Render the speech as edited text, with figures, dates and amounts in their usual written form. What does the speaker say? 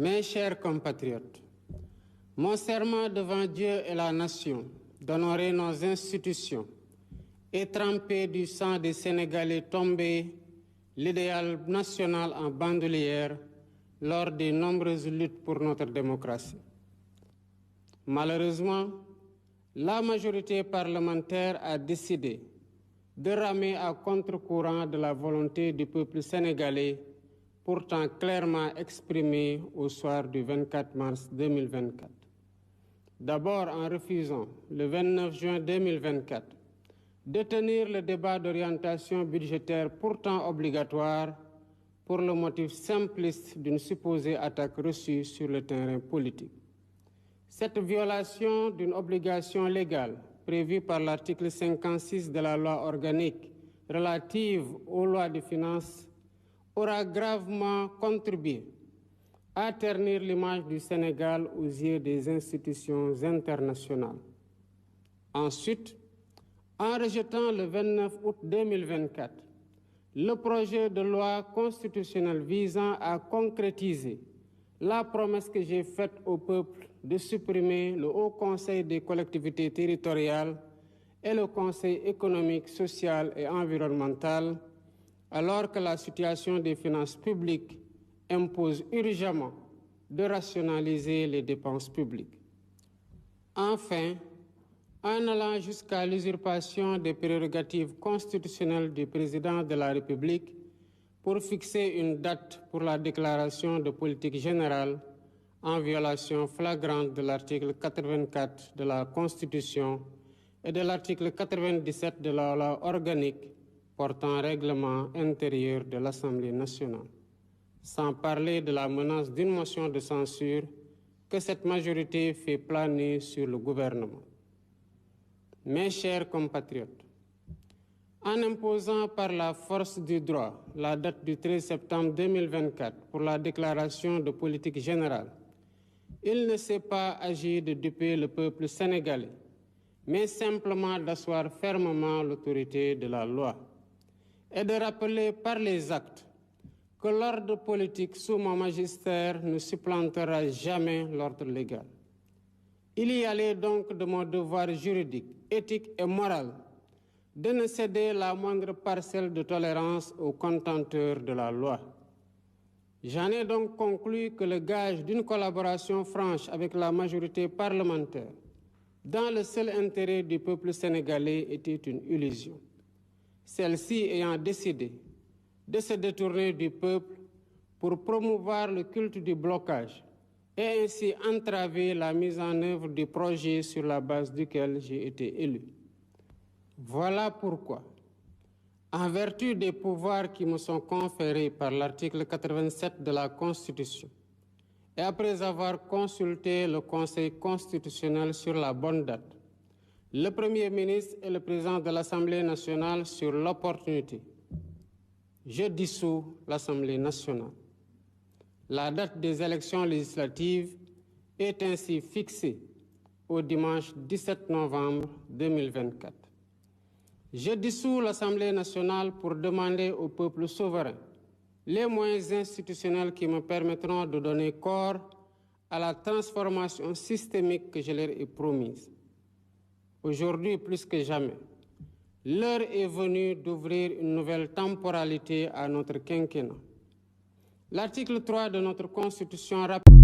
Mes chers compatriotes, mon serment devant Dieu et la nation d'honorer nos institutions et tremper du sang des Sénégalais tombés l'idéal national en bandoulière lors des nombreuses luttes pour notre démocratie. Malheureusement, la majorité parlementaire a décidé de ramer à contre-courant de la volonté du peuple sénégalais, pourtant clairement exprimée au soir du 24 mars 2024. D'abord en refusant, le 29 juin 2024, de tenir le débat d'orientation budgétaire pourtant obligatoire pour le motif simpliste d'une supposée attaque reçue sur le terrain politique. Cette violation d'une obligation légale prévue par l'article 56 de la loi organique relative aux lois de finances aura gravement contribué à ternir l'image du Sénégal aux yeux des institutions internationales. Ensuite, en rejetant le 29 août 2024 le projet de loi constitutionnelle visant à concrétiser la promesse que j'ai faite au peuple de supprimer le Haut Conseil des collectivités territoriales et le Conseil économique, social et environnemental, alors que la situation des finances publiques impose urgemment de rationaliser les dépenses publiques. Enfin, en allant jusqu'à l'usurpation des prérogatives constitutionnelles du président de la République pour fixer une date pour la déclaration de politique générale en violation flagrante de l'article 84 de la Constitution et de l'article 97 de la loi organique portant règlement intérieur de l'Assemblée nationale, sans parler de la menace d'une motion de censure que cette majorité fait planer sur le gouvernement. Mes chers compatriotes, en imposant par la force du droit la date du 13 septembre 2024 pour la déclaration de politique générale, il ne s'est pas agi de duper le peuple sénégalais, mais simplement d'asseoir fermement l'autorité de la loi et de rappeler par les actes que l'ordre politique sous mon magistère ne supplantera jamais l'ordre légal. Il y allait donc de mon devoir juridique, éthique et moral de ne céder la moindre parcelle de tolérance aux contenteurs de la loi. J'en ai donc conclu que le gage d'une collaboration franche avec la majorité parlementaire dans le seul intérêt du peuple sénégalais était une illusion. Celle-ci ayant décidé de se détourner du peuple pour promouvoir le culte du blocage et ainsi entraver la mise en œuvre du projet sur la base duquel j'ai été élu. Voilà pourquoi, en vertu des pouvoirs qui me sont conférés par l'article 87 de la Constitution, et après avoir consulté le Conseil constitutionnel sur la bonne date, le Premier ministre et le Président de l'Assemblée nationale sur l'opportunité, je dissous l'Assemblée nationale. La date des élections législatives est ainsi fixée au dimanche 17 novembre 2024. Je dissous l'Assemblée nationale pour demander au peuple souverain les moyens institutionnels qui me permettront de donner corps à la transformation systémique que je leur ai promise. Aujourd'hui, plus que jamais, l'heure est venue d'ouvrir une nouvelle temporalité à notre quinquennat. L'article 3 de notre Constitution rappelle